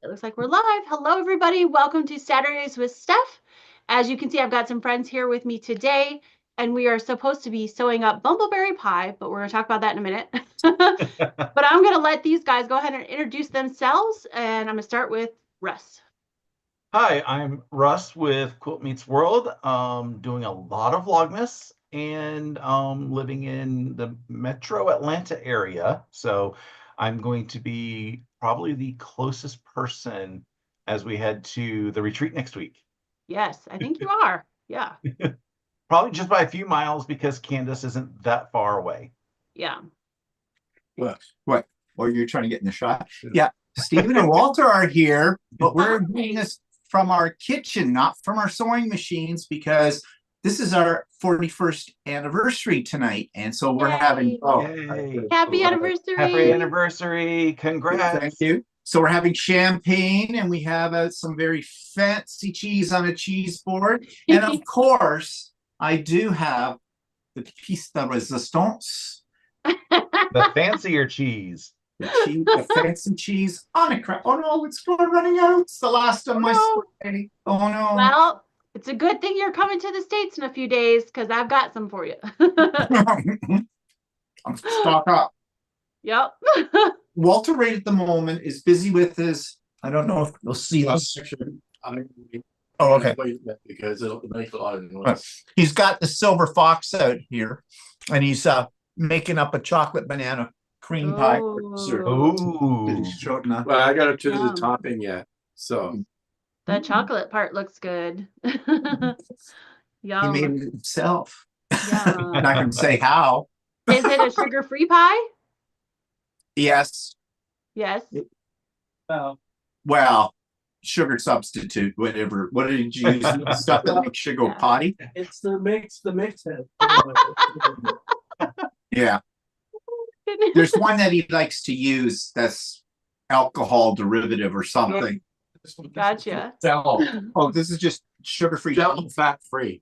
It looks like we're live. Hello, everybody. Welcome to Saturdays with Steph. As you can see, I've got some friends here with me today, and we are supposed to be sewing up bumbleberry pie, but we're going to talk about that in a minute. But I'm going to let these guys go ahead and introduce themselves, and I'm going to start with Russ. Hi, I'm Russ with Quilt Meets World, doing a lot of Vlogmas and living in the metro Atlanta area. So I'm going to be probably the closest person as we head to the retreat next week. Yes, I think you are. Yeah. Probably just by a few miles because Candace isn't that far away. Yeah. What? Or you're trying to get in the shot? Yeah. Stephen and Walter are here, but we're doing this from our kitchen, not from our sewing machines, because this is our 41st anniversary tonight. And so we're having happy anniversary. Happy anniversary. Congrats. Thank you. So we're having champagne, and we have some very fancy cheese on a cheese board. And of course, I do have the piece de resistance. The fancier cheese. The fancy cheese on a crap. Oh no, it's running out. It's the last of my spray. Oh no. Well, it's a good thing you're coming to the States in a few days because I've got some for you. I'm stock up. Yep. Walter right at the moment is busy with his, I don't know if you'll see this. Oh, okay. Because it'll make a lot of noise. He's got the silver fox out here, and he's making up a chocolate banana cream pie. Ooh. Well, I got up to the topping yet, so the chocolate part looks good. Yum. He made it himself. Yum. I'm not going to say how. Is it a sugar-free pie? Yes. Yes. Well, sugar substitute, whatever. What did you use? Stuff that makes sugar go potty? it's the mix Yeah. There's one that he likes to use that's alcohol derivative or something. Gotcha. Oh, this is just sugar-free. Fat-free.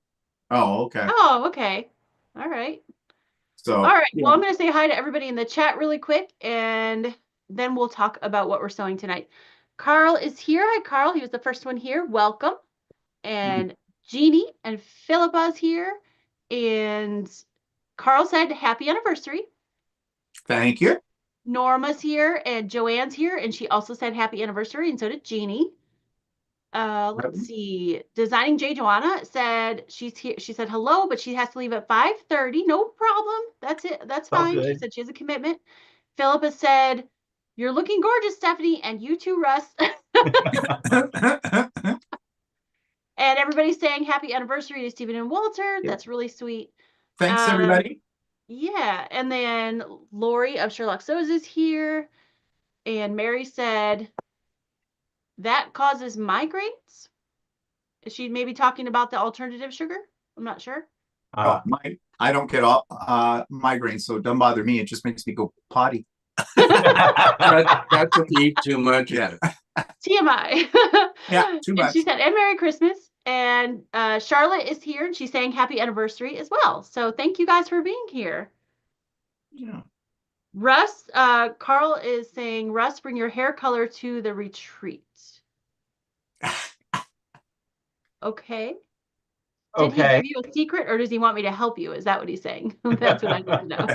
Oh, okay. Oh, okay. All right. So, all right. Well, I'm going to say hi to everybody in the chat really quick, and then we'll talk about what we're sewing tonight. Carl is here. Hi, Carl. He was the first one here. Welcome. And Jeannie and Philippa's here. And Carl said happy anniversary. Thank you. Norma's here and Joanne's here, and she also said happy anniversary, and so did Jeannie. Let's see. Designing J. Joanna said she's here. She said hello, but she has to leave at 5:30. No problem. That's it. That's fine. She said she has a commitment. Philippa said, "You're looking gorgeous, Stephanie, and you too, Russ." And everybody's saying happy anniversary to Stephen and Walter. That's really sweet. Thanks, everybody. Yeah, and then Lori of Sherlock Sews is here, and Mary said that causes migraines. Is she maybe talking about the alternative sugar? I'm not sure. I don't get migraines, so it doesn't bother me. It just makes me go potty. That's if you eat too much. Yeah. TMI. Yeah, too much. And she said, and Merry Christmas. And Charlotte is here, and she's saying happy anniversary as well. So thank you guys for being here. Yeah. Russ, Carl is saying, Russ, bring your hair color to the retreat. Okay. Did he give you a secret, or does he want me to help you? Is that what he's saying? That's what I need to know.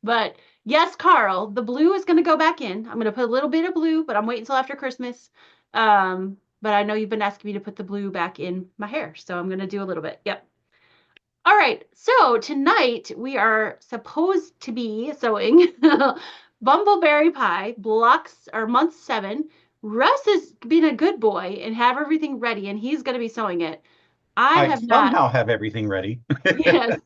But yes, Carl, the blue is going to go back in. I'm going to put a little bit of blue, but I'm waiting until after Christmas. But I know you've been asking me to put the blue back in my hair, so I'm going to do a little bit. Yep. All right. So tonight we are supposed to be sewing Bumbleberry Pie blocks or month 7. Russ is being a good boy and have everything ready, and he's going to be sewing it. I somehow have everything ready. Yes.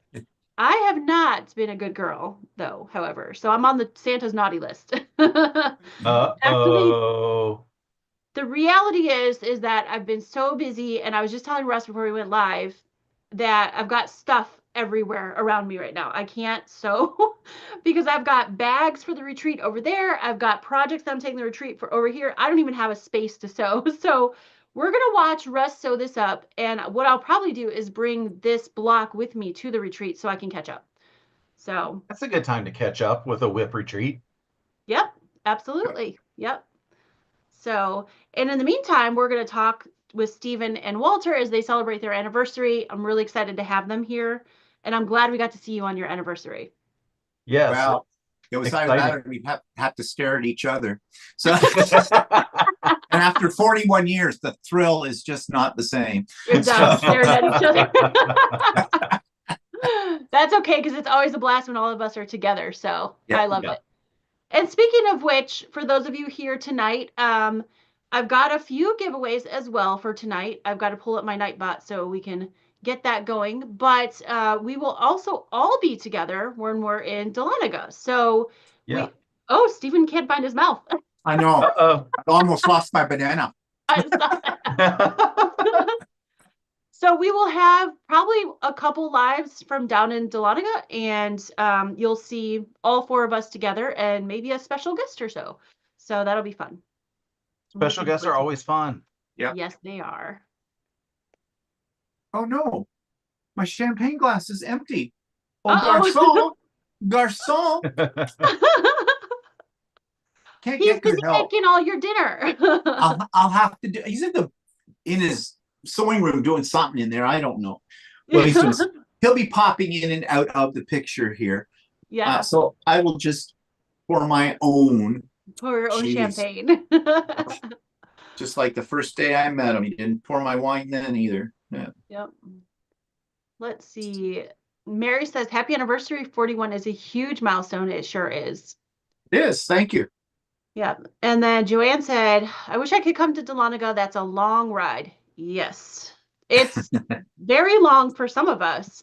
I have not been a good girl, though, however. So I'm on the Santa's naughty list. Uh-oh. The reality is that I've been so busy, and I was just telling Russ before we went live that I've got stuff everywhere around me right now. I can't sew because I've got bags for the retreat over there. I've got projects that I'm taking the retreat for over here. I don't even have a space to sew. So we're going to watch Russ sew this up. And what I'll probably do is bring this block with me to the retreat so I can catch up. So that's a good time to catch up with a whip retreat. Yep, absolutely. Yep. So, and in the meantime, we're going to talk with Stephen and Walter as they celebrate their anniversary. I'm really excited to have them here, and I'm glad we got to see you on your anniversary. Yes. Well, it was either that or we'd have to stare at each other. So, and after 41 years, the thrill is just not the same. It does, staring at each other. That's okay, because it's always a blast when all of us are together. So I love it. And speaking of which, for those of you here tonight, I've got a few giveaways as well for tonight. I've got to pull up my Nightbot so we can get that going. But we will also all be together when we're in Dahlonega. So Stephen can't find his mouth. I know. I almost lost my banana. I saw that. So we will have probably a couple lives from down in Dahlonega, and you'll see all four of us together and maybe a special guest or so. So that'll be fun. Special guests are always fun. Yeah. Yes, they are. Oh no, my champagne glass is empty. Oh, garçon, garçon. Can't He's get good busy help. making all your dinner. I'll have to do. He's in his sewing room doing something in there. I don't know. Well, he'll be popping in and out of the picture here. Yeah. So I will just pour my own. Pour your own champagne. Just like the first day I met him, he didn't pour my wine then either. Yeah. Yep. Let's see. Mary says, "Happy anniversary! 41 is a huge milestone." It sure is. It is. Thank you. Yeah. And then Joanne said, "I wish I could come to Dahlonega. That's a long ride." Yes. It's very long for some of us.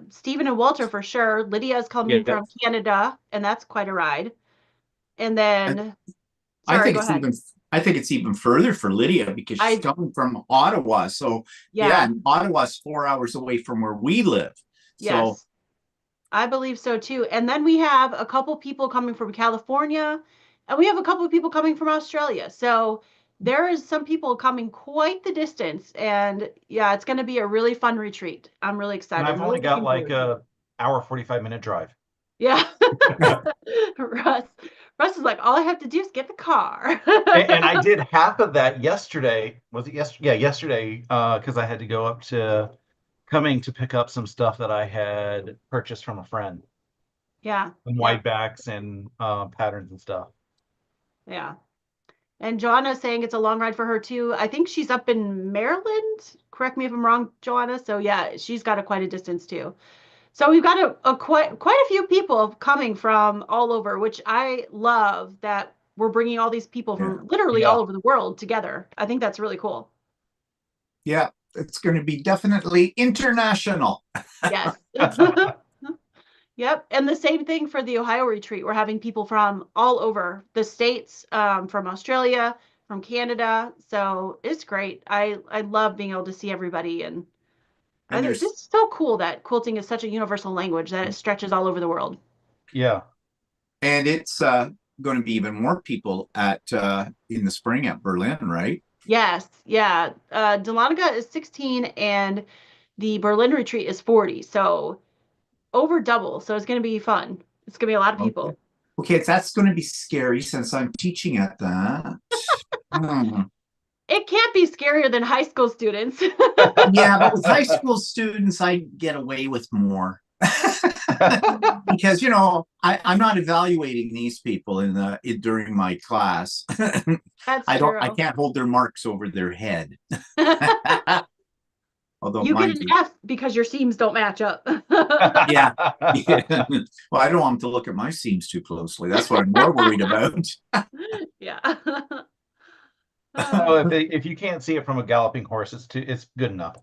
Stephen and Walter for sure. Lydia's coming from Canada, and that's quite a ride. And then I think it's even further for Lydia because she's coming from Ottawa. So and Ottawa's 4 hours away from where we live. Yes. So I believe so too. And then we have a couple people coming from California, and we have a couple of people coming from Australia. So there is some people coming quite the distance, and it's going to be a really fun retreat. I'm really excited. And I've only got like a hour 45-minute drive. Yeah. Russ is like, all I have to do is get the car. and I did half of that yesterday. Was it yesterday? Yeah, yesterday, because I had to go up to Cumming to pick up some stuff that I had purchased from a friend. Yeah. Some white backs and patterns and stuff. Yeah. And Joanna is saying it's a long ride for her too. I think she's up in Maryland. Correct me if I'm wrong, Joanna. So yeah, she's got quite a distance too. So we've got quite a few people coming from all over, which I love that we're bringing all these people from literally all over the world together. I think that's really cool. Yeah, it's going to be definitely international. Yes. Yep. And the same thing for the Ohio retreat. We're having people from all over the states, from Australia, from Canada. So it's great. I love being able to see everybody. And it's just so cool that quilting is such a universal language that it stretches all over the world. Yeah. And it's going to be even more people in the spring at Berlin, right? Yes. Yeah. Dahlonega is 16 and the Berlin retreat is 40. So over double. So it's going to be fun. It's going to be a lot of people. Okay, that's going to be scary since I'm teaching at that. It can't be scarier than high school students. Yeah, but with high school students, I get away with more. Because, I'm not evaluating these people during my class. That's true. I can't hold their marks over their head. Although you get an F because your seams don't match up. Yeah. Well, I don't want them to look at my seams too closely. That's what I'm more worried about. Yeah. Well, if you can't see it from a galloping horse, it's good enough.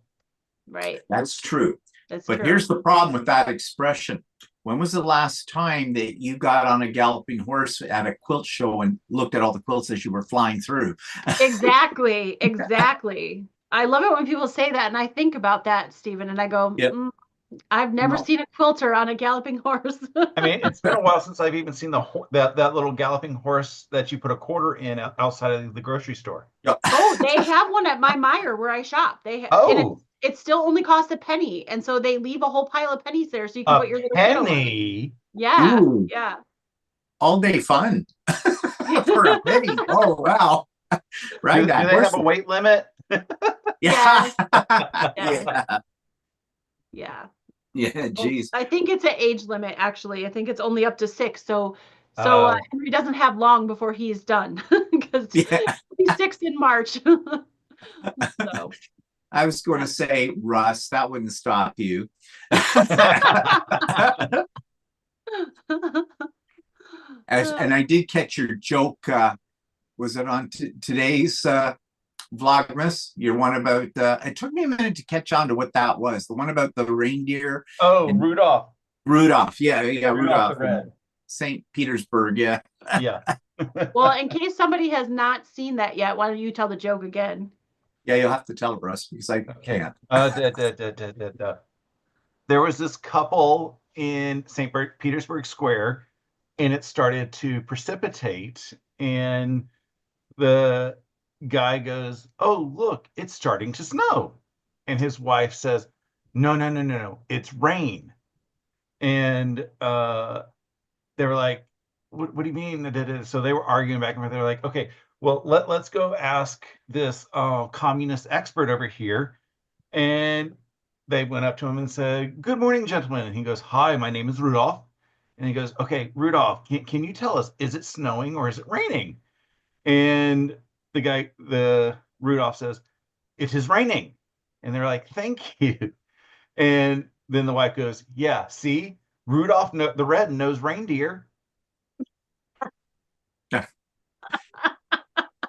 Right. That's true. But here's the problem with that expression. When was the last time that you got on a galloping horse at a quilt show and looked at all the quilts as you were flying through? Exactly. I love it when people say that, and I think about that, Stephen, and I go, I've never seen a quilter on a galloping horse. I mean, it's been a while since I've even seen that little galloping horse that you put a quarter in outside of the grocery store. Oh, they have one at my Meijer where I shop. It still only costs a penny, and so they leave a whole pile of pennies there, so you can put your little penny. Yeah. Ooh. Yeah. All day fun. For a penny. Oh wow. Right. Do that they horse- have a weight limit? Yeah. Yes. Yeah. Yeah. Yeah. Geez. I think it's an age limit, actually. I think it's only up to 6. So Oh. Henry doesn't have long before he's done because Yeah. he's 6 in March. So I was going to say, Russ, that wouldn't stop you. And I did catch your joke. Was it on today's Vlogmas? Your one about, it took me a minute to catch on to what that was. The one about the reindeer. Oh, and Rudolph. Rudolph. Yeah. Rudolph the Red. St. Petersburg. Yeah. Yeah. well, in case somebody has not seen that yet, why don't you tell the joke again? Yeah, you'll have to tell it, Russ, because I can't. There was this couple in St. Petersburg Square, and it started to precipitate, and the guy goes, "Oh, look, it's starting to snow." And his wife says, No, it's rain. And they were like, what do you mean? So they were arguing back and forth. They were like, okay, well, let's go ask this communist expert over here. And they went up to him and said, "Good morning, gentlemen." And he goes, "Hi, my name is Rudolph." And he goes, "Okay, Rudolph, can you tell us, is it snowing or is it raining?" And the Rudolph says, "It is raining." And they're like, "Thank you." And then the wife goes, "Yeah, see, Rudolph the Red knows reindeer."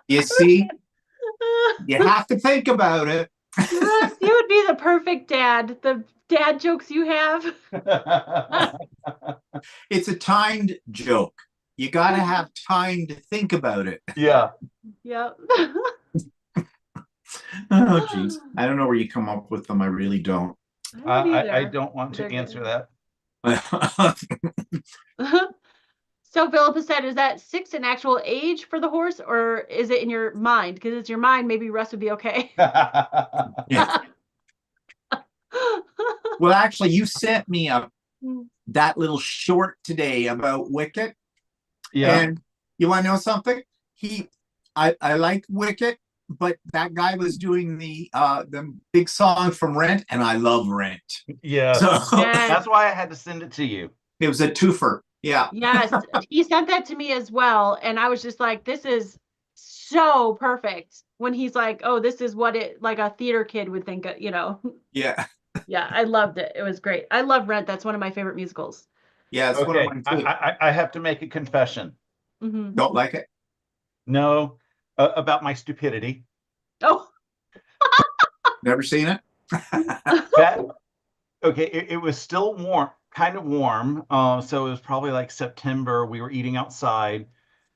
You see, you have to think about it. Russ, you would be the perfect dad. The dad jokes you have. It's a timed joke. You got to have time to think about it. Yeah. Yep. Oh, geez. I don't know where you come up with them. I really don't. I don't want to They're answer good. that. So Philippa said, is that 6 an actual age for the horse, or is it in your mind? Because it's your mind, maybe Russ would be okay. Yeah. Well, actually, you sent me that little short today about Wicket. Yeah. And you want to know something? I like Wicket, but that guy was doing the big song from Rent, and I love Rent. Yeah. So Yes. That's why I had to send it to you. it was a twofer. Yeah. Yes, he sent that to me as well. And I was just like, this is so perfect. When he's like, oh, this is what it like a theater kid would think, Yeah. Yeah, I loved it. It was great. I love Rent. That's one of my favorite musicals. Yeah, it's one Okay, of mine too. I have to make a confession. Mhm. Don't like it? No, about my stupidity. Oh, Never seen it? Okay, it was still warm, kind of warm. So it was probably like September. We were eating outside,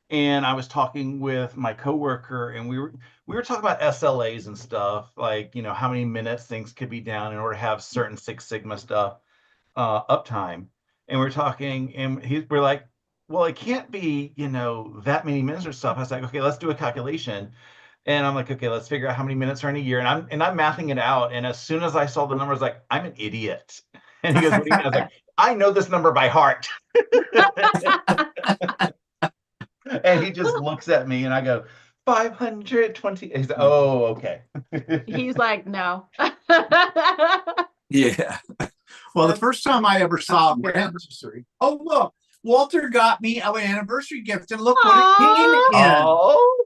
and I was talking with my coworker, and we were talking about SLAs and stuff, like, how many minutes things could be down in order to have certain Six Sigma stuff uptime. And we're talking, and we're like, well, it can't be, that many minutes or stuff. I was like, okay, let's do a calculation. And I'm like, okay, let's figure out how many minutes are in a year. And I'm mathing it out. And as soon as I saw the numbers, like, I'm an idiot. And he goes, what do you mean? I was like, I know this number by heart. And he just looks at me, and I go, 520. He's like, oh, okay. he's like, no. Yeah. Well, the first time I ever saw Rent, oh, look, Walter got me an anniversary gift, and look what it came in. Oh,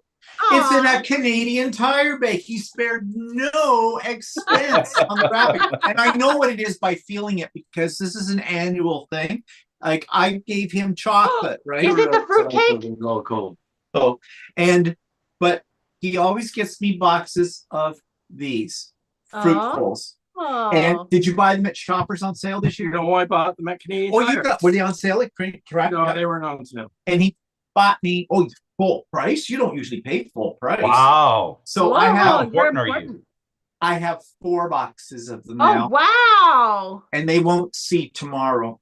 It's in a Canadian Tire bag. He spared no expense on the graphic. And I know what it is by feeling it, because this is an annual thing. Like, I gave him chocolate, right? Is it the fruitcake? All cold. Oh, but he always gets me boxes of these fruitfuls. Oh. And did you buy them at Shoppers on sale this year? No, I bought them at Canadian Oh, Tire. were they on sale at Correct? No, they weren't on sale. And he bought me full price. You don't usually pay full price. wow. So Whoa, I you're have important are you? important. I have 4 boxes of them Oh, now, wow. and they won't see tomorrow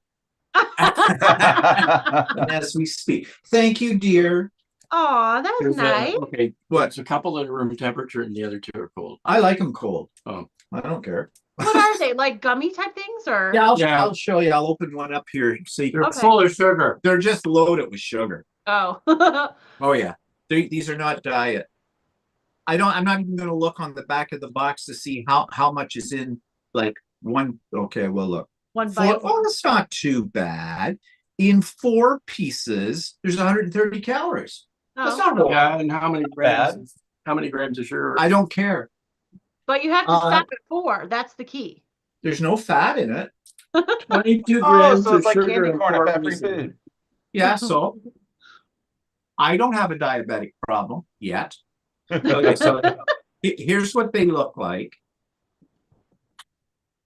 as we speak. Thank you, dear. Oh, that's There's nice. okay, What? it's a couple at room temperature, and the other 2 are cold. I like them cold. Oh. I don't care. What are they? Like gummy type things, or? Yeah, Yeah. I'll show you. I'll open one up here. See, They're Okay. full of sugar. they're just loaded with sugar. Oh. Oh yeah, these are not diet. I'm not even gonna look on the back of the box to see how much is in like one. Okay, well look. One Four, bite. oh, that's not too bad. In 4 pieces, there's 130 calories. That's Oh, not wrong. Yeah, and how many Bad. grams? How many grams of sugar? I don't care. but you have to stop at 4. That's the key. There's no fat in it. 22 Oh, grams so of it's like sugar candy and corn, a 4 fat-free pieces. food. Yeah, so I don't have a diabetic problem yet. Okay, so here's what they look like.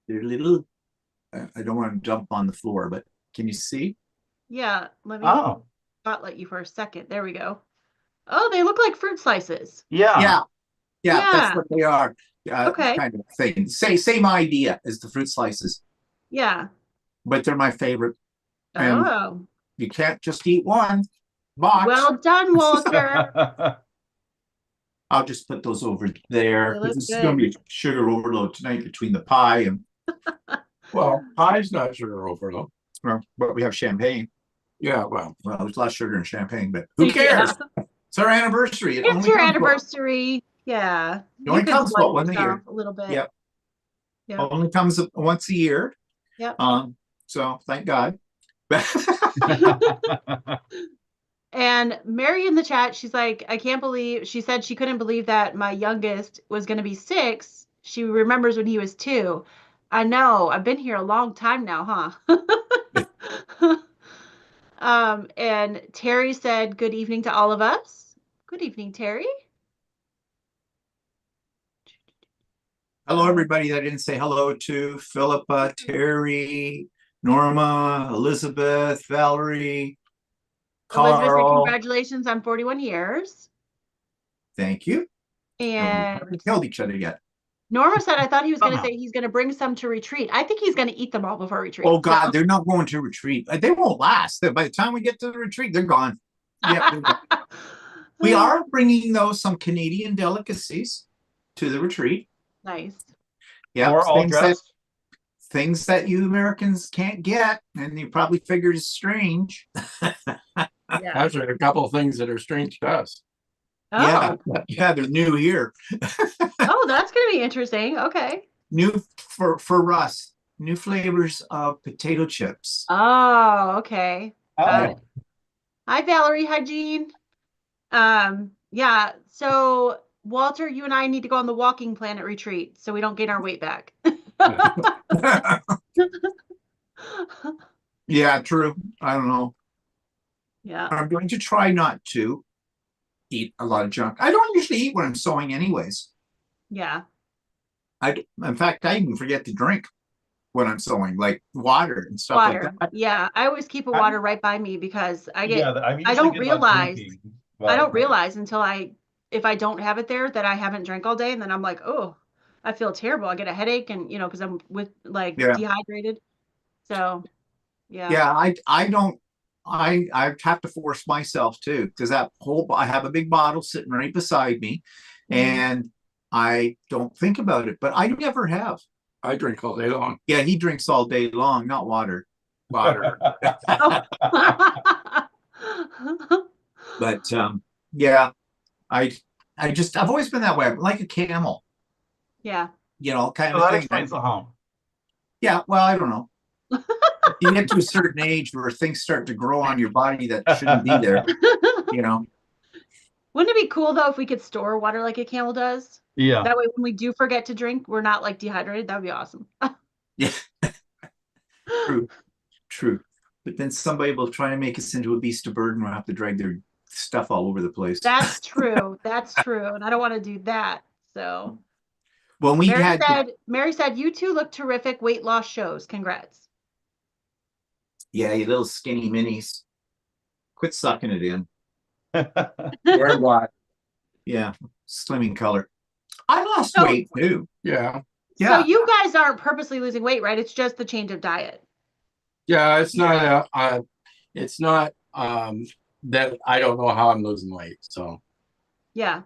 They're little. I don't want to jump on the floor, but can you see? Yeah, let me Oh, spotlight you for a second. There we go. Oh, they look like fruit slices. yeah. Yeah, that's Yeah. what they are. Okay. Kind of thing. Same idea as the fruit slices, Yeah. but they're my favorite. And Oh, you can't just eat one box. well done, Walter. I'll just put those over there. They look This is going to be sugar overload tonight between the pie and Well, pie's not sugar overload. but we have champagne. Yeah, well, There's less sugar in champagne, but who Yeah. cares? It's our anniversary. It It's only your comes anniversary. Yeah. It only You could comes blood about once a year. yourself a little bit. Yep. Yep. Only comes once a year. Yep. So thank God. And Mary in the chat, she's like, she said she couldn't believe that my youngest was going to be 6. She remembers when he was 2. I know, I've been here a long time now, huh? And Terry said, good evening to all of us. Good evening, Terry. Hello, everybody that I didn't say hello to. Philippa, Terry, Norma, Elizabeth, Valerie, Elizabeth said, Carl. congratulations on 41 years. Thank you. And we haven't killed each other yet. Norma said, I thought he was going to say he's going to bring some to retreat. I think he's going to eat them all before retreat. Oh, God, they're not going to retreat. They won't last. By the time we get to the retreat, they're gone. Yeah, they're gone. We are bringing, though, some Canadian delicacies to the retreat. Nice. Yeah, We're all dressed. Things that you Americans can't get, and you probably figured is strange. Yeah. actually, a couple of things that are strange to us. Oh. Yeah, they're new here. Oh, that's going to be interesting. Okay. New for Russ. New flavors of potato chips. Oh, okay. Got Oh, it. Hi, Valerie. Hi, Jean. Yeah. So, Walter, you and I need to go on the walking planet retreat so we don't gain our weight back. Yeah, true. I don't know. Yeah. I'm going to try not to eat a lot of junk. I don't usually eat when I'm sewing anyways. Yeah. In fact, I even forget to drink when I'm sewing, like water and stuff Water. like that. Yeah. I always keep a water right by me because I get, I'm I usually don't good about realize, drinking, I but- don't realize until if I don't have it there that I haven't drank all day, and then I'm like, oh, I feel terrible. I get a headache, and because I'm dehydrated. So, yeah. Yeah, I don't. I have to force myself to, because I have a big bottle sitting right beside me, and I don't think about it. But I never have. I drink all day long. Yeah, he drinks all day long, not water. Water. But yeah, I've always been that way. I'm like a camel, Yeah. Kind So of that thing. explains the home. Yeah, well, I don't know. You get to a certain age where things start to grow on your body that shouldn't be there. Wouldn't it be cool though if we could store water like a camel does? Yeah. That way, when we do forget to drink, we're not like dehydrated. That would be awesome. Yeah. True. But then somebody will try to make us into a beast of burden. We'll have to drag their stuff all over the place. That's true. That's true. And I don't want to do that. So Well, Mary said, you two look terrific weight loss shows. Congrats. Yeah, you little skinny minis. Quit sucking it in. Wear what? Yeah, slimming color. I lost weight too. Yeah. So you guys aren't purposely losing weight, right? It's just the change of diet. Yeah, it's not it's not that I don't know how I'm losing weight. So Yeah.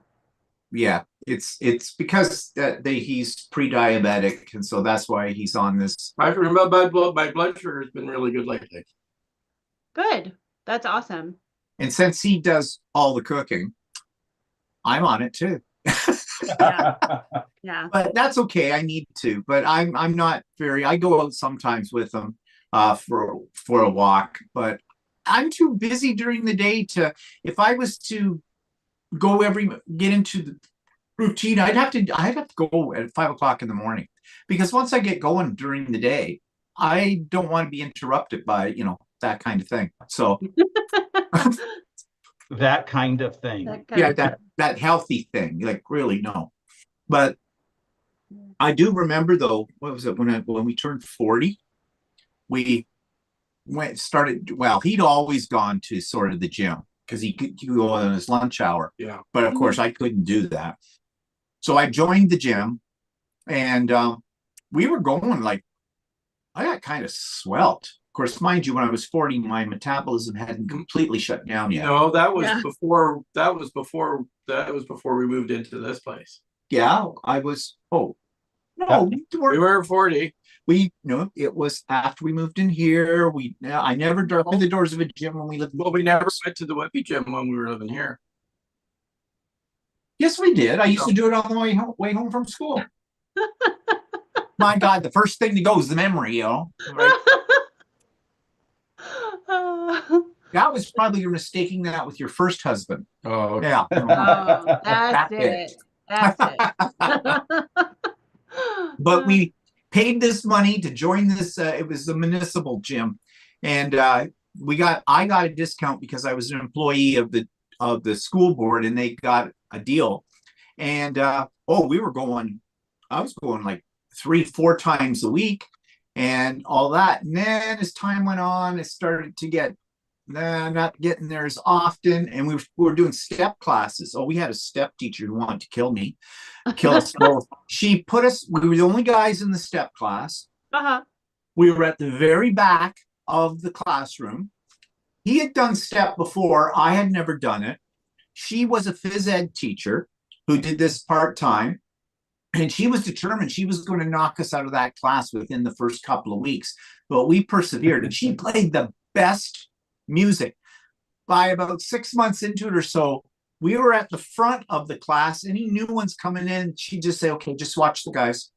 Yeah, it's because he's pre-diabetic, and so that's why he's on this. I remember my blood sugar has been really good lately. Good. That's awesome. And since he does all the cooking, I'm on it too. Yeah. But that's okay. I need to, but I'm not very. I go out sometimes with them for a walk, but I'm too busy during the day to. If I was to get into the routine, I'd have to go at 5 o'clock in the morning, because once I get going during the day, I don't want to be interrupted by that kind of thing. So That kind of thing. yeah, that healthy thing, like really no. But I do remember though, what was it when we turned 40, we well, he'd always gone to sort of the gym because he could go on his lunch hour. Yeah. But of course I couldn't do that. So I joined the gym, and we were going like, I got kind of svelte. Of course, mind you, when I was 40, my metabolism hadn't completely shut down yet. No, that was before we moved into this place. Yeah, I was. Oh, no, We were 40. It was after we moved in here. I never opened the doors of a gym when we lived. Well, we never went to the Whippy gym when we were living here. Yes, we did. I used to do it on the way home from school. My God, the first thing that goes is the memory, right? That was probably you're mistaking that with your first husband. Oh, okay. Yeah. Oh, that's it. That's it. But we paid this money to join this. It was the municipal gym, and I got a discount because I was an employee of the school board, and they got a deal. And we were going. I was going like 3-4 times a week, and all that. And then as time went on, it started to get not getting there as often, and we were doing step classes. We had a step teacher who wanted to kill us both. She put us. We were the only guys in the step class. We were at the very back of the classroom. He had done step before. I had never done it. She was a phys ed teacher who did this part-time, and she was determined she was going to knock us out of that class within the first couple of weeks. But we persevered, and she played the best music. By about 6 months into it or so, we were at the front of the class. Any new ones coming in, she'd just say, "Okay, just watch the guys.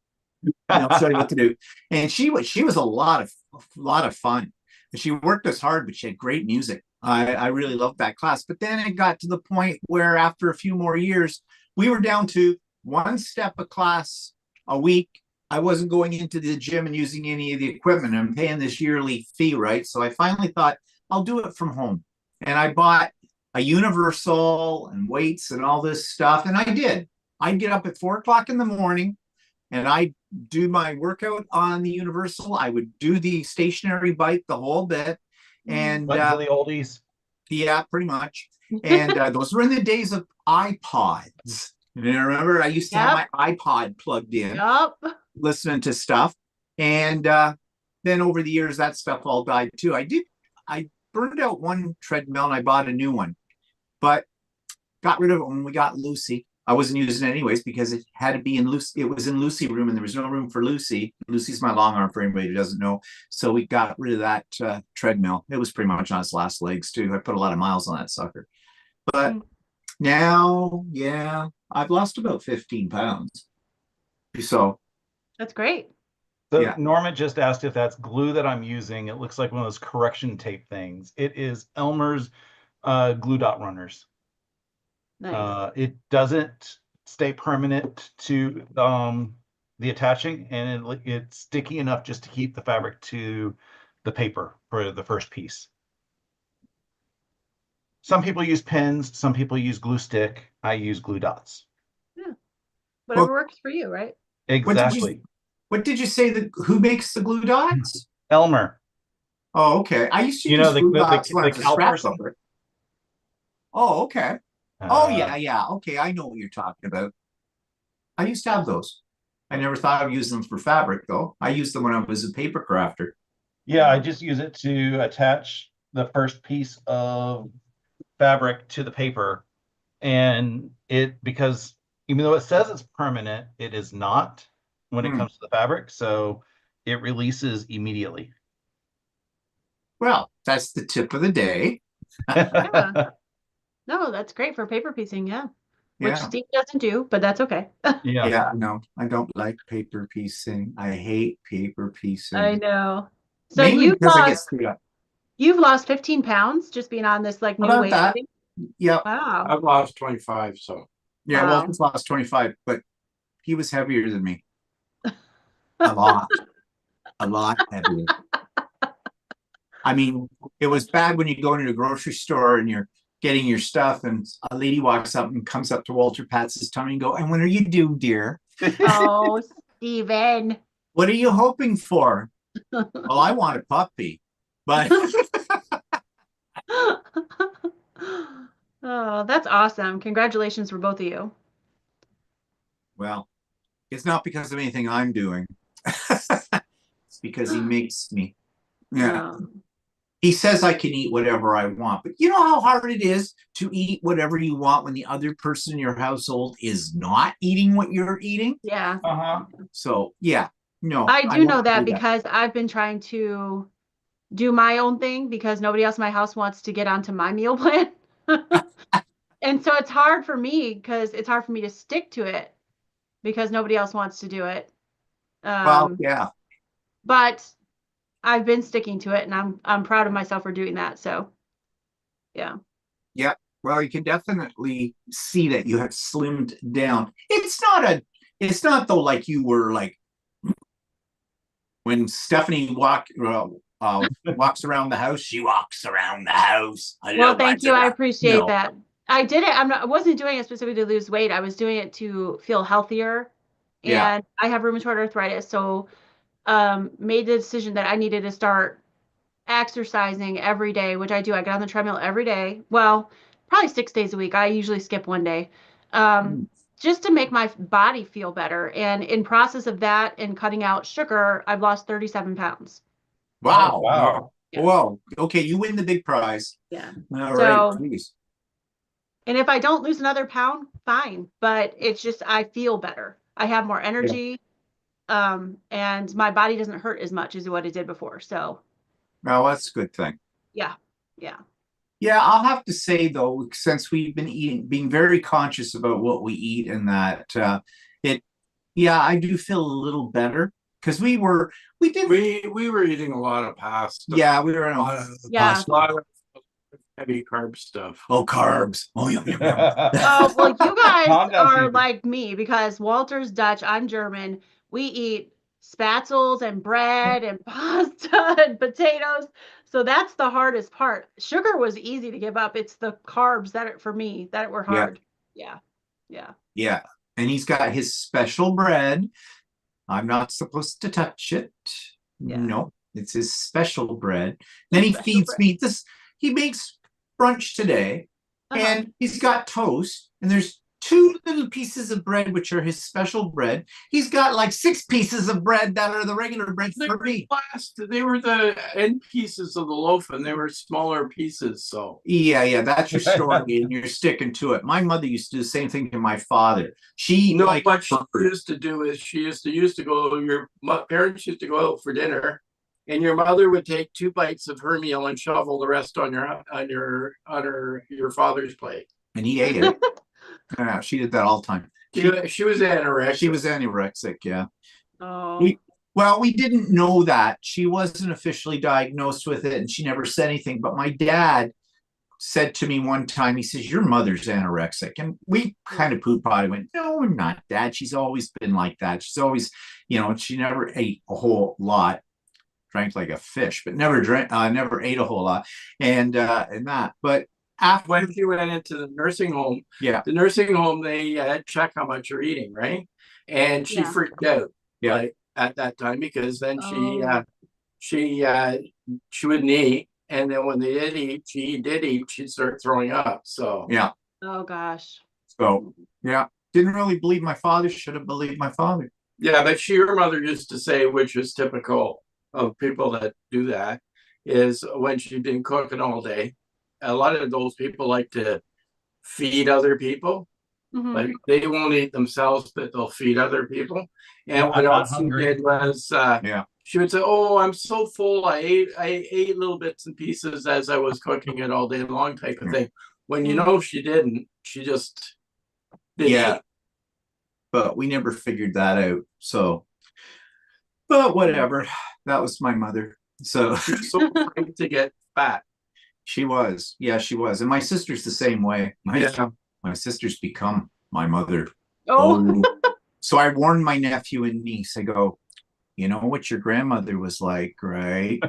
I'll show you what to do." And she was a lot of fun. And she worked us hard, but she had great music. I really loved that class. But then it got to the point where after a few more years, we were down to one step a class a week. I wasn't going into the gym and using any of the equipment. I'm paying this yearly fee, right? So I finally thought, I'll do it from home. And I bought a universal and weights and all this stuff. And I did. I'd get up at 4 o'clock in the morning, and I'd do my workout on the universal. I would do the stationary bike the whole bit. And Went to the oldies. Yeah, pretty much. And those were in the days of iPods. You remember, I used to have my iPod plugged in, listening to stuff. And then over the years, that stuff all died too. I burned out one treadmill and I bought a new one, but got rid of it when we got Lucy. I wasn't using it anyways because it had to be in Lucy. It was in Lucy room, and there was no room for Lucy. Lucy's my long arm for anybody who doesn't know. So we got rid of that treadmill. It was pretty much on its last legs too. I put a lot of miles on that sucker. But now, yeah, I've lost about 15 pounds. So that's great. So Norma just asked if that's glue that I'm using. It looks like one of those correction tape things. It is Elmer's glue dot runners. Nice. It doesn't stay permanent to the attaching, and it's sticky enough just to keep the fabric to the paper for the first piece. Some people use pins, some people use glue stick. I use glue dots. Yeah, whatever works for you, right? Exactly. What did you say? Who makes the glue dots? Elmer. Oh, okay. I used to use glue dots when I was a scrapbooker. Oh, okay. Yeah. Okay, I know what you're talking about. I used to have those. I never thought I'd use them for fabric, though. I used them when I was a paper crafter. Yeah, I just use it to attach the first piece of fabric to the paper. And because even though it says it's permanent, it is not when it comes to the fabric. So it releases immediately. Well, that's the tip of the day. Yeah. No, that's great for paper piecing. Yeah. which Yeah. Steve doesn't do, but that's okay. Yeah. Yeah, no, I don't like paper piecing. I hate paper I piecing. know. So Mainly because I get screwed up. you've lost 15 pounds just being on this like new About weight that. thing? Yeah. Wow. I've lost 25, so Yeah, Wow. Walter's lost 25, but he was heavier than me. A lot. A lot heavier. I mean, it was bad when you go into a grocery store and you're getting your stuff and a lady walks up and comes up to Walter, pats his tummy and go, and when are you due, dear? Oh, Steven. What are you hoping for? Well, I want a puppy, but Oh, that's awesome. Congratulations for both of you. well, it's not because of anything I'm doing. It's because he makes me. Yeah. He says I can eat whatever I want, but you know how hard it is to eat whatever you want when the other person in your household is not eating what you're eating? Yeah. So, yeah, no. I do know won't that do because I've been trying to do my own thing because nobody else in my house wants to get onto my meal plan. And so it's hard for me because it's hard for me to stick to it because nobody else wants to do it. Well, yeah. But I've been sticking to it and I'm proud of myself for doing that. So yeah. Yeah. Well, you can definitely see that you have slimmed down. It's not though like you were like when Stephanie walks around the house, she walks around the house. Well, thank you. I appreciate that. I did it. I wasn't doing it specifically to lose weight. I was doing it to feel healthier. Yeah. And I have rheumatoid arthritis. So made the decision that I needed to start exercising every day, which I do. I get on the treadmill every day. Well, probably 6 days a week. I usually skip one day. Just to make my body feel better. And in process of that and cutting out sugar, I've lost 37 pounds. Wow. Oh, wow. Yeah. Whoa. Okay, you win the big prize. Yeah. All So, right. Please. And if I don't lose another pound, fine. But it's just I feel better. I have more energy. And my body doesn't hurt as much as what it did before. So Well, that's a good thing. yeah. Yeah. Yeah, I'll have to say though, since we've been being very conscious about what we eat and that I do feel a little better because we were eating a lot of pasta. Yeah, we were in a Yeah. A lot of heavy carb stuff. Oh, carbs. Oh, yum, yum, yum. Oh, well, you guys Calm down, are Stephen. like me because Walter's Dutch, I'm German. We eat spatzels and bread and pasta and potatoes. So that's the hardest part. Sugar was easy to give up. It's the carbs for me that were hard. Yeah. Yeah. Yeah. And he's got his special bread. I'm not supposed to touch it. Yeah. No, it's his special bread. Then he feeds me this. He makes brunch today, and he's got toast, and there's 2 little pieces of bread, which are his special bread. He's got like 6 pieces of bread that are the regular bread for me. They were the end pieces of the loaf, and they were smaller pieces. So yeah, that's your story, and you're sticking to it. My mother used to do the same thing to my father. What she used to do is she used to go. Your parents used to go out for dinner, and your mother would take 2 bites of her meal and shovel the rest on your father's plate. And he ate it. Yeah, she did that all the time. She was anorexic. She was anorexic, yeah. Oh. We didn't know that. She wasn't officially diagnosed with it, and she never said anything. But my dad said to me one time, he says, your mother's anorexic. And we kind of poo-potted, went, no, I'm not, Dad. She's always been like that. She's always, she never ate a whole lot. Drank like a fish, but never ate a whole lot. And that. But after when she went into the nursing home, the nursing home, they check how much you're eating, right? And she freaked out, like at that time, because then she wouldn't eat, and then when they did eat, she'd start throwing up. So yeah. Oh gosh. So yeah, didn't really believe my father. Should have believed my father. Yeah, but your mother used to say, which is typical of people that do that, is when she'd been cooking all day, a lot of those people like to feed other people. Like they won't eat themselves, but they'll feed other people. And what else she did was she would say, oh, I'm so full, I ate little bits and pieces as I was cooking it all day long, type of thing. When she didn't, she just Did Yeah. But we never figured that out. So, but whatever. That was my mother. So he was so afraid to get fat. she was. Yeah, she was. And my sister's the same way. My sister's become my mother. Oh, So I warned my nephew and niece. I go, you know what your grandmother was like, right?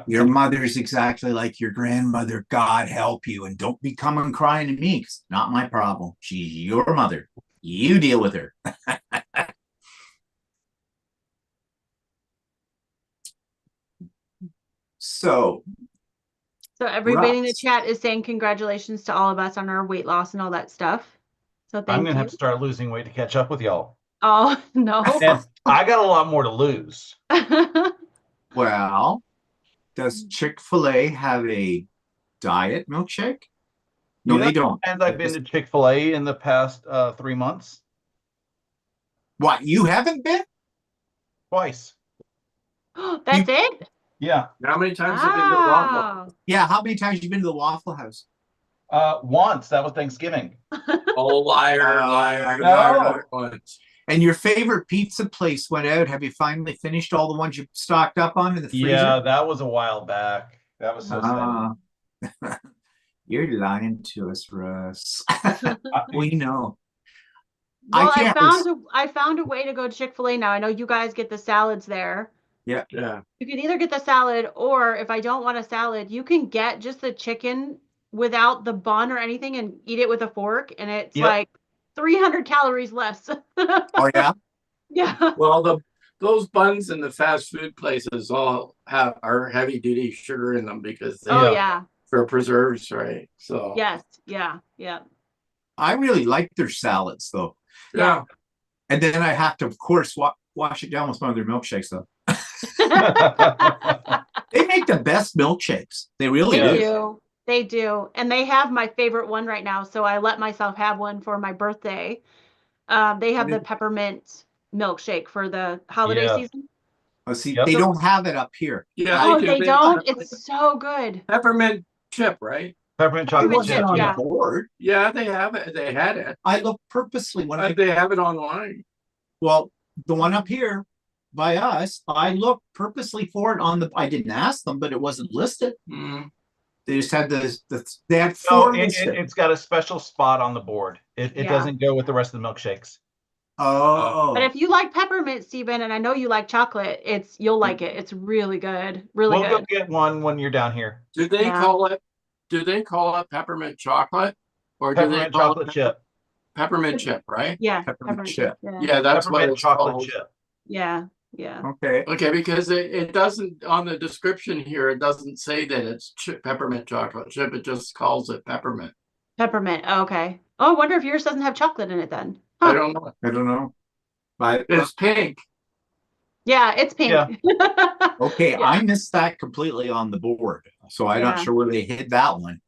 Your mother's exactly like your grandmother. God help you. And don't be coming crying to me. It's not my problem. She's your mother. You deal with her. So everybody in the Russ. chat is saying congratulations to all of us on our weight loss and all that stuff. So I'm thank gonna you. have to start losing weight to catch up with y'all. Oh, no. And I got a lot more to lose. Well, does Chick-fil-A have a diet milkshake? No, You know, they don't. and I've been to Chick-fil-A in the past 3 months. What, you haven't been? Twice. That's it? Yeah. How many times have you been to Waffle? Wow. Yeah, how many times have you been to the Waffle House? Once. That was Thanksgiving. Oh, liar. No. And your favorite pizza place went out. Have you finally finished all the ones you stocked up on in the freezer? Yeah, that was a while back. That was so sad. You're lying to us, Russ. We know. Well, I can't I found a way to go to Chick-fil-A now. I know you guys get the salads there. Yeah. You can either get the salad, or if I don't want a salad, you can get just the chicken without the bun or anything and eat it with a fork, and it's like 300 calories less. Oh yeah? Yeah. Well, those buns in the fast food places all are heavy duty sugar in them because they for preserves, right? So yes, yeah. I really like their salads though. Yeah. And then I have to, of course, wash it down with one of their milkshakes though. They make the best milkshakes. They really do. They do. And they have my favorite one right now. So I let myself have one for my birthday. They have the peppermint milkshake for the holiday season. Oh, see, they don't have it up here. Yeah. Oh, they don't? It's so good. Peppermint chip, right? Peppermint chocolate chip. On the board. Yeah, they have it. They had it. I looked purposely when they have it online. Well, the one up here by us, I looked purposely for it on the. I didn't ask them, but it wasn't listed. Mm. They just had they had four. It's got a special spot on the board. It doesn't go with the rest of the milkshakes. Oh. But if you like peppermint, Stephen, and I know you like chocolate, you'll like it. It's really good. Really good. We'll go get one when you're down here. Do they call it? Do they call it peppermint chocolate, or peppermint do they call chocolate chip? Peppermint chip, right? Yeah, peppermint chip. Yeah, that's peppermint what it's chocolate called. chip. Yeah. Okay, because it doesn't on the description here. It doesn't say that it's peppermint chocolate chip. It just calls it peppermint. Peppermint. Okay. Oh, I wonder if yours doesn't have chocolate in it then. Huh. I don't know. But it's pink. Yeah, it's pink. Yeah. Okay, I missed that completely on the board, so I'm not sure where they hid that one.